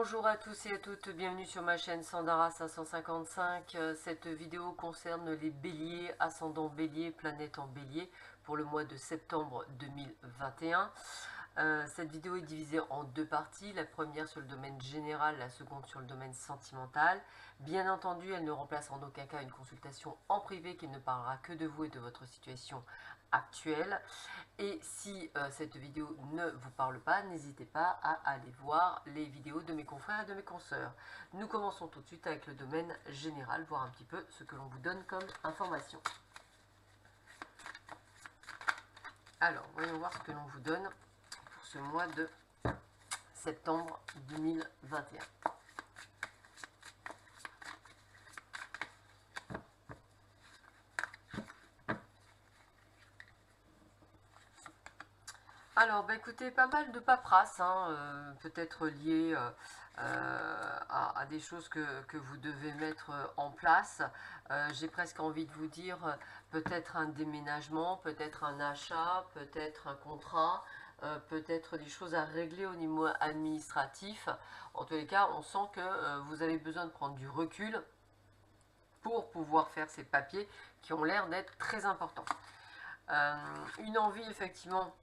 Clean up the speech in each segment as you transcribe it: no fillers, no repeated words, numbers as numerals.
Bonjour à tous et à toutes, bienvenue sur ma chaîne Sandara 555. Cette vidéo concerne les béliers, ascendant bélier, planète en bélier pour le mois de septembre 2021. Cette vidéo est divisée en deux parties, la première sur le domaine général, la seconde sur le domaine sentimental. Bien entendu, elle ne remplace en aucun cas une consultation en privé qui ne parlera que de vous et de votre situation actuelle. Et si cette vidéo ne vous parle pas, n'hésitez pas à aller voir les vidéos de mes confrères et de mes consoeurs. Nous commençons tout de suite avec le domaine général, voir un petit peu ce que l'on vous donne comme information. Alors, voyons voir ce que l'on vous donne pour ce mois de septembre 2021. Alors, bah écoutez, pas mal de paperasse, peut-être liées à des choses que vous devez mettre en place. J'ai presque envie de vous dire, peut-être un déménagement, peut-être un achat, peut-être un contrat, peut-être des choses à régler au niveau administratif. En tous les cas, on sent que vous avez besoin de prendre du recul pour pouvoir faire ces papiers qui ont l'air d'être très importants. Une envie, effectivement,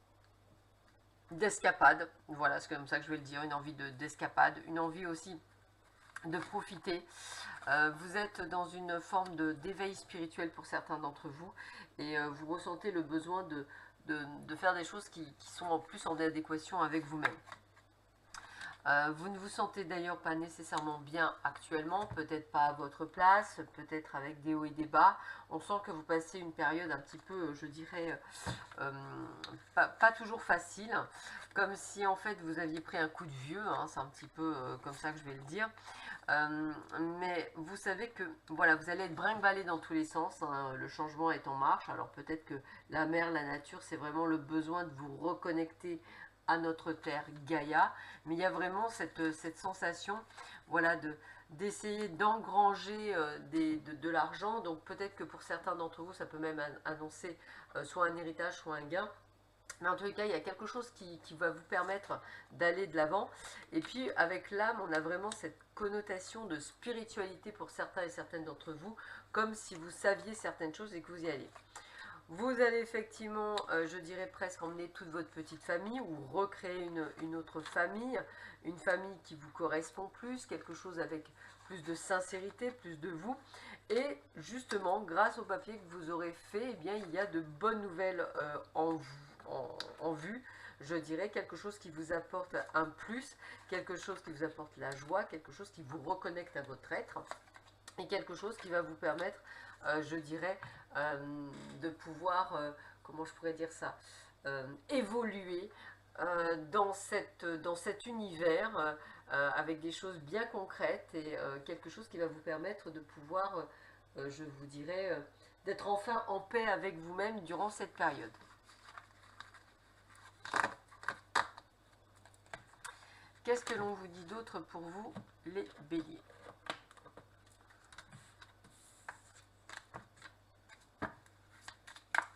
d'escapade, voilà, c'est comme ça que je vais le dire, une envie d'escapade, une envie aussi de profiter. Vous êtes dans une forme d'éveil spirituel pour certains d'entre vous et vous ressentez le besoin de faire des choses qui sont en plus en adéquation avec vous-même. Vous ne vous sentez d'ailleurs pas nécessairement bien actuellement, peut-être pas à votre place, peut-être avec des hauts et des bas. On sent que vous passez une période un petit peu, je dirais, pas toujours facile, comme si en fait vous aviez pris un coup de vieux, c'est un petit peu comme ça que je vais le dire. Mais vous savez que voilà, vous allez être brinque-ballé dans tous les sens, le changement est en marche. Alors peut-être que la mer, la nature, c'est vraiment le besoin de vous reconnecter à notre terre Gaïa, mais il y a vraiment cette sensation, voilà, d'essayer d'engranger de l'argent. Donc peut-être que pour certains d'entre vous, ça peut même annoncer soit un héritage, soit un gain. Mais en tous les cas, il y a quelque chose qui va vous permettre d'aller de l'avant. Et puis, avec l'âme, on a vraiment cette connotation de spiritualité pour certains et certaines d'entre vous, comme si vous saviez certaines choses et que vous y alliez. Vous allez effectivement, je dirais presque emmener toute votre petite famille ou recréer une autre famille, une famille qui vous correspond plus, quelque chose avec plus de sincérité, plus de vous. Et justement, grâce au papier que vous aurez fait, eh bien, il y a de bonnes nouvelles en vue. Je dirais quelque chose qui vous apporte un plus, quelque chose qui vous apporte la joie, quelque chose qui vous reconnecte à votre être et quelque chose qui va vous permettre, je dirais, de pouvoir, comment je pourrais dire ça, évoluer dans cet univers avec des choses bien concrètes et quelque chose qui va vous permettre de pouvoir, je vous dirais, d'être enfin en paix avec vous-même durant cette période. Qu'est-ce que l'on vous dit d'autre pour vous, les béliers ?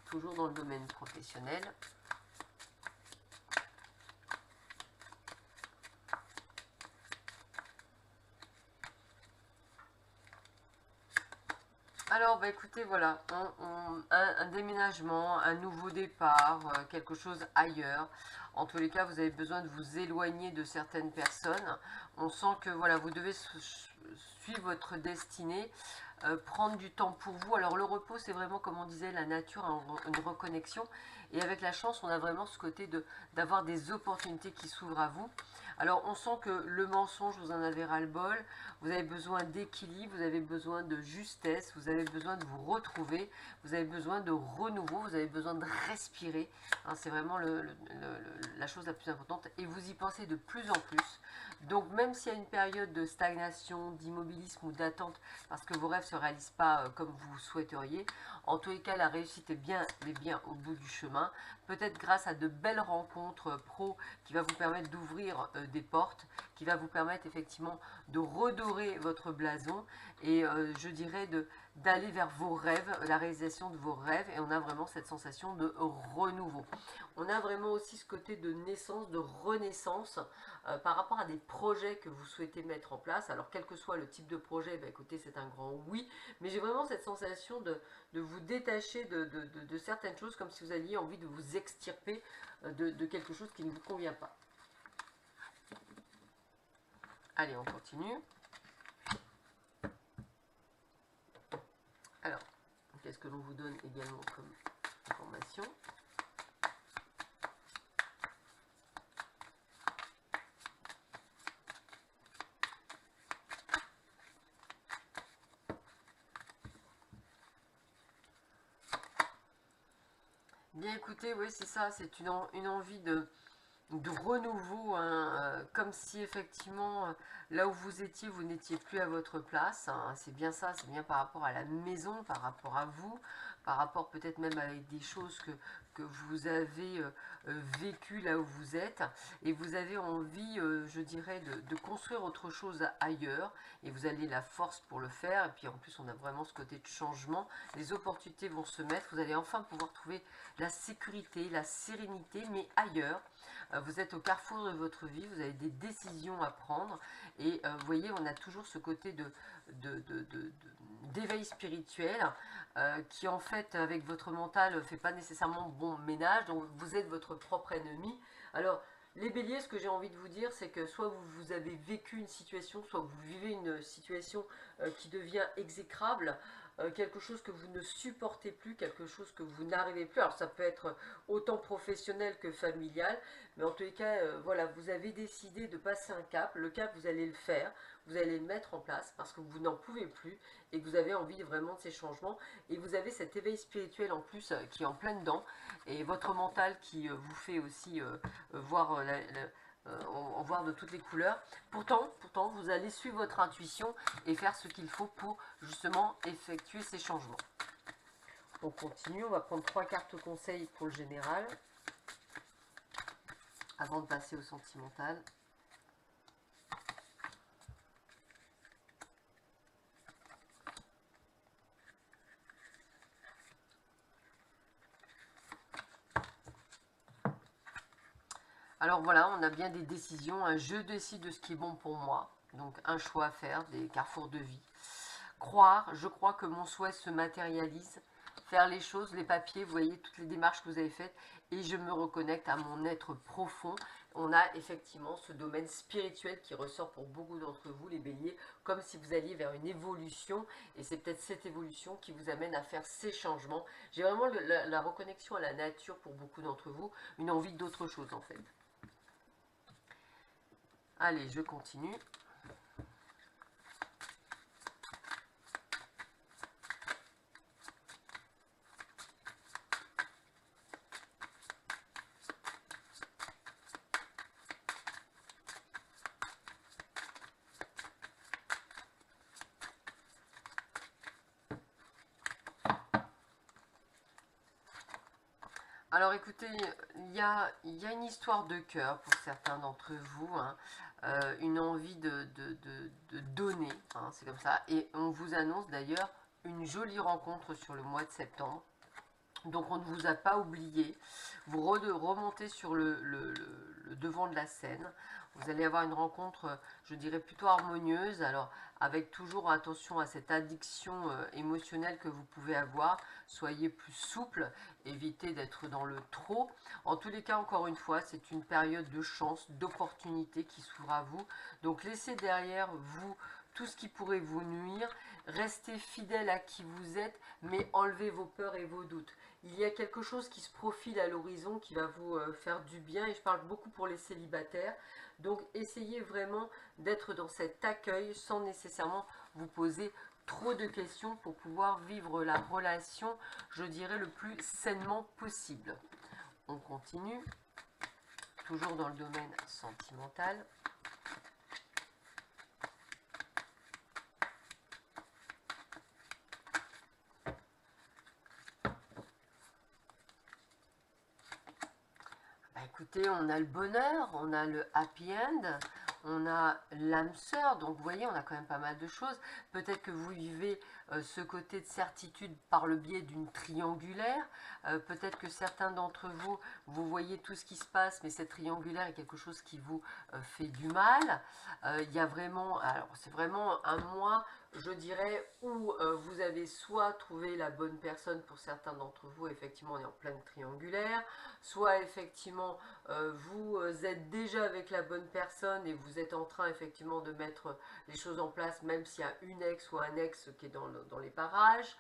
Toujours dans le domaine professionnel. Alors, bah écoutez, voilà, un déménagement, un nouveau départ, quelque chose ailleurs. En tous les cas, vous avez besoin de vous éloigner de certaines personnes. On sent que voilà, vous devez suivre votre destinée, prendre du temps pour vous. Alors, le repos, c'est vraiment, comme on disait, la nature, une reconnexion. Et avec la chance, on a vraiment ce côté d'avoir des opportunités qui s'ouvrent à vous. Alors, on sent que le mensonge, vous en avez ras-le-bol. Vous avez besoin d'équilibre, vous avez besoin de justesse, vous avez besoin de vous retrouver, vous avez besoin de renouveau, vous avez besoin de respirer. C'est vraiment la chose la plus importante et vous y pensez de plus en plus. Donc même s'il y a une période de stagnation, d'immobilisme ou d'attente parce que vos rêves ne se réalisent pas comme vous souhaiteriez, en tous les cas la réussite est bien au bout du chemin. Peut-être grâce à de belles rencontres pro qui va vous permettre d'ouvrir des portes, qui va vous permettre effectivement de redorer votre blason et je dirais d'aller vers vos rêves, la réalisation de vos rêves, et on a vraiment cette sensation de renouveau. On a vraiment aussi ce côté de naissance, de renaissance par rapport à des projets que vous souhaitez mettre en place. Alors quel que soit le type de projet, bah, écoutez, c'est un grand oui, mais j'ai vraiment cette sensation de vous détacher de certaines choses, comme si vous aviez envie de vous extirper de quelque chose qui ne vous convient pas. Allez, on continue. Alors, qu'est-ce que l'on vous donne également comme information? Bien écoutez, oui c'est ça, c'est une envie de renouveau, hein, comme si effectivement là où vous étiez, vous n'étiez plus à votre place, hein, c'est bien ça, c'est bien par rapport à la maison, par rapport à vous, par rapport peut-être même avec des choses que vous avez vécues là où vous êtes, et vous avez envie, je dirais, de construire autre chose ailleurs, et vous avez la force pour le faire, et puis en plus on a vraiment ce côté de changement, les opportunités vont se mettre, vous allez enfin pouvoir trouver la sécurité, la sérénité, mais ailleurs. Vous êtes au carrefour de votre vie, vous avez des décisions à prendre, et vous voyez, on a toujours ce côté d'éveil spirituel qui en fait avec votre mental ne fait pas nécessairement bon ménage, donc vous êtes votre propre ennemi. Alors les béliers, ce que j'ai envie de vous dire, c'est que soit vous avez vécu une situation, soit vous vivez une situation qui devient exécrable, quelque chose que vous ne supportez plus, quelque chose que vous n'arrivez plus. Alors ça peut être autant professionnel que familial, mais en tous les cas, voilà, vous avez décidé de passer un cap. Le cap, vous allez le faire, vous allez le mettre en place parce que vous n'en pouvez plus et que vous avez envie vraiment de ces changements. Et vous avez cet éveil spirituel en plus qui est en plein dedans, et votre mental qui vous fait aussi voir en voir de toutes les couleurs. Pourtant, vous allez suivre votre intuition et faire ce qu'il faut pour justement effectuer ces changements. On continue, on va prendre 3 cartes conseils pour le général, avant de passer au sentimental. Alors voilà, on a bien des décisions, un je décide de ce qui est bon pour moi, donc un choix à faire, des carrefours de vie. Croire, je crois que mon souhait se matérialise, faire les choses, les papiers, vous voyez toutes les démarches que vous avez faites, et je me reconnecte à mon être profond. On a effectivement ce domaine spirituel qui ressort pour beaucoup d'entre vous, les béliers, comme si vous alliez vers une évolution, et c'est peut-être cette évolution qui vous amène à faire ces changements. J'ai vraiment la reconnexion à la nature pour beaucoup d'entre vous, une envie d'autre chose en fait. Allez, je continue. Alors écoutez, il y a une histoire de cœur pour certains d'entre vous, hein, une envie de donner, hein, c'est comme ça. Et on vous annonce d'ailleurs une jolie rencontre sur le mois de septembre. Donc on ne vous a pas oublié, vous remontez sur le devant de la scène, vous allez avoir une rencontre, je dirais plutôt harmonieuse, alors avec toujours attention à cette addiction émotionnelle que vous pouvez avoir, soyez plus souple, évitez d'être dans le trop. En tous les cas, encore une fois, c'est une période de chance, d'opportunité qui s'ouvre à vous, donc laissez derrière vous tout ce qui pourrait vous nuire, restez fidèle à qui vous êtes, mais enlevez vos peurs et vos doutes. Il y a quelque chose qui se profile à l'horizon qui va vous faire du bien, et je parle beaucoup pour les célibataires. Donc essayez vraiment d'être dans cet accueil sans nécessairement vous poser trop de questions pour pouvoir vivre la relation, je dirais, le plus sainement possible. On continue, toujours dans le domaine sentimental. Écoutez, on a le bonheur, on a le happy end, On a l'âme sœur, donc vous voyez, on a quand même pas mal de choses. Peut-être que vous vivez ce côté de certitude par le biais d'une triangulaire. Peut-être que certains d'entre vous, vous voyez tout ce qui se passe, mais cette triangulaire est quelque chose qui vous fait du mal. Il y a vraiment, alors c'est vraiment un mois, je dirais, où vous avez soit trouvé la bonne personne pour certains d'entre vous, effectivement on est en pleine triangulaire, soit effectivement vous êtes déjà avec la bonne personne et vous êtes en train effectivement de mettre les choses en place, même s'il y a une ex ou un ex qui est dans les parages.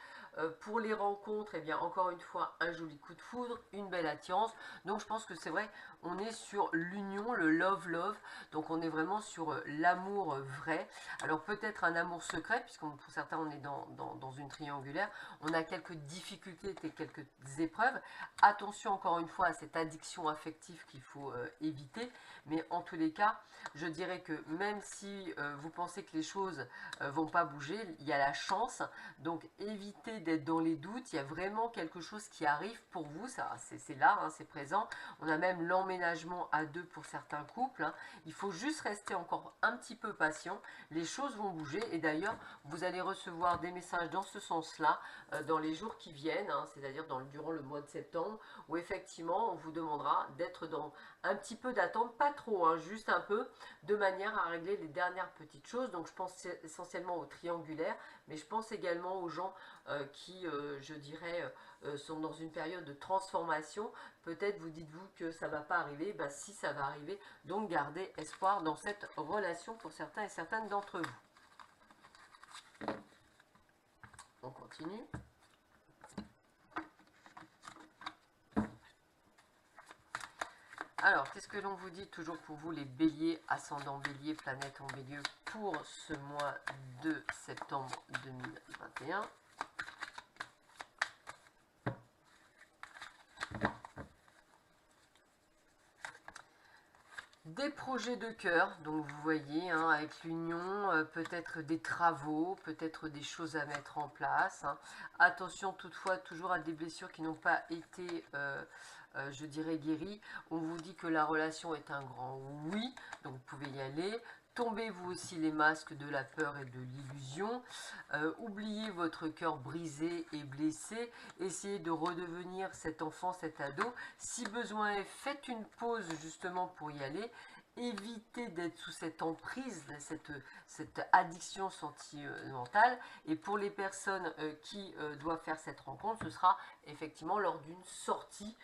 Pour les rencontres, eh bien encore une fois, un joli coup de foudre, une belle attirance. Donc je pense que c'est vrai, on est sur l'union, le love, donc on est vraiment sur l'amour vrai. Alors peut-être un amour secret, puisque pour certains on est dans une triangulaire, on a quelques difficultés et quelques épreuves. Attention encore une fois à cette addiction affective qu'il faut éviter, mais en tous les cas, je dirais que même si vous pensez que les choses vont pas bouger, il y a la chance, donc évitez d'être dans les doutes, il y a vraiment quelque chose qui arrive pour vous, c'est là, hein, c'est présent. On a même l'emménagement à deux pour certains couples, hein. Il faut juste rester encore un petit peu patient, les choses vont bouger, et d'ailleurs vous allez recevoir des messages dans ce sens-là dans les jours qui viennent, hein, c'est-à-dire durant le mois de septembre, où effectivement on vous demandera d'être dans un petit peu d'attente, pas trop, hein, juste un peu, de manière à régler les dernières petites choses. Donc je pense essentiellement aux triangulaires, mais je pense également aux gens qui, je dirais, sont dans une période de transformation. Peut-être vous dites-vous que ça ne va pas arriver, bah si, ça va arriver, donc gardez espoir dans cette relation pour certains et certaines d'entre vous. On continue. Alors, qu'est-ce que l'on vous dit toujours pour vous, les béliers, ascendant bélier, planète en bélier, pour ce mois de septembre 2021 ? Des projets de cœur, donc vous voyez, hein, avec l'union, peut-être des travaux, peut-être des choses à mettre en place, hein. Attention toutefois toujours à des blessures qui n'ont pas été, je dirais, guéries. On vous dit que la relation est un grand oui, donc vous pouvez y aller. Tombez-vous aussi les masques de la peur et de l'illusion. Oubliez votre cœur brisé et blessé. Essayez de redevenir cet enfant, cet ado. Si besoin est, faites une pause justement pour y aller. Évitez d'être sous cette emprise, cette addiction sentimentale. Et pour les personnes qui doivent faire cette rencontre, ce sera effectivement lors d'une sortie.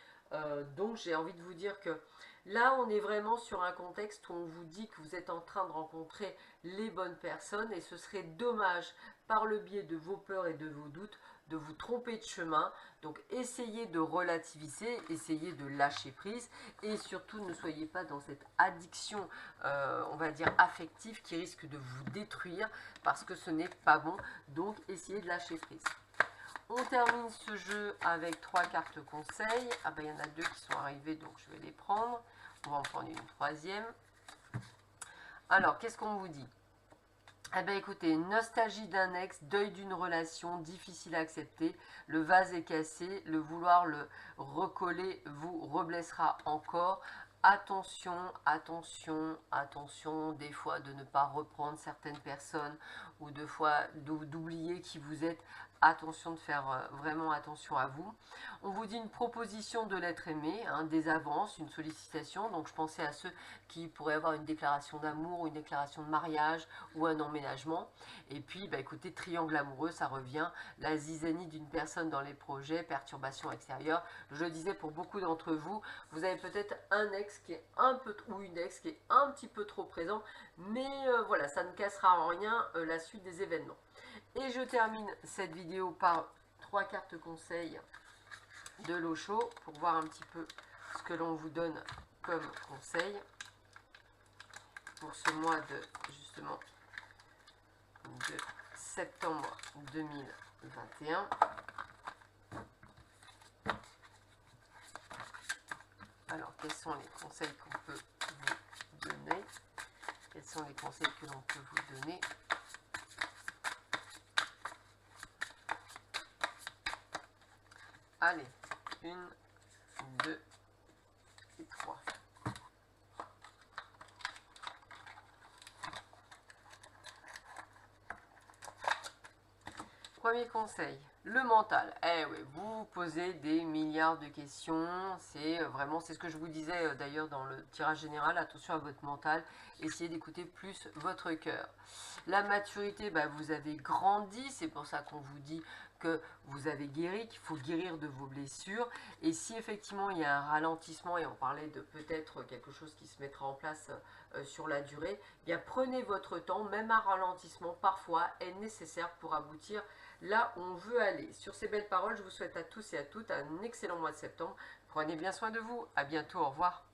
Donc j'ai envie de vous dire que là, on est vraiment sur un contexte où on vous dit que vous êtes en train de rencontrer les bonnes personnes et ce serait dommage, par le biais de vos peurs et de vos doutes, de vous tromper de chemin. Donc essayez de relativiser, essayez de lâcher prise et surtout ne soyez pas dans cette addiction, on va dire affective, qui risque de vous détruire parce que ce n'est pas bon. Donc essayez de lâcher prise. On termine ce jeu avec 3 cartes conseils. Ah ben il y en a 2 qui sont arrivées, donc je vais les prendre. On va en prendre une troisième. Alors, qu'est-ce qu'on vous dit? Eh bien écoutez, nostalgie d'un ex, deuil d'une relation, difficile à accepter, le vase est cassé, le vouloir le recoller vous reblessera encore. Attention, attention, attention, des fois de ne pas reprendre certaines personnes ou des fois d'oublier qui vous êtes. Attention de faire vraiment attention à vous. On vous dit une proposition de l'être aimé, hein, des avances, une sollicitation. Donc je pensais à ceux qui pourraient avoir une déclaration d'amour, une déclaration de mariage ou un emménagement. Et puis bah, écoutez, triangle amoureux, ça revient. La zizanie d'une personne dans les projets, perturbation extérieure. Je le disais, pour beaucoup d'entre vous, vous avez peut-être un ex qui est un peu, ou une ex qui est un petit peu trop présent. Mais voilà, ça ne cassera en rien la suite des événements. Et je termine cette vidéo par 3 cartes conseils de l'eau chaude pour voir un petit peu ce que l'on vous donne comme conseil pour ce mois de justement de septembre 2021. Alors, quels sont les conseils qu'on peut vous donner? Quels sont les conseils que l'on peut vous donner? Allez, 1, 2 et 3. Premier conseil, le mental. Eh oui, vous vous posez des milliards de questions. C'est vraiment, c'est ce que je vous disais d'ailleurs dans le tirage général. Attention à votre mental. Essayez d'écouter plus votre cœur. La maturité, bah, vous avez grandi. C'est pour ça qu'on vous dit que vous avez guéri, qu'il faut guérir de vos blessures. Et si effectivement il y a un ralentissement, et on parlait de peut-être quelque chose qui se mettra en place sur la durée, eh bien prenez votre temps. Même un ralentissement parfois est nécessaire pour aboutir là où on veut aller. Sur ces belles paroles, je vous souhaite à tous et à toutes un excellent mois de septembre. Prenez bien soin de vous. À bientôt. Au revoir.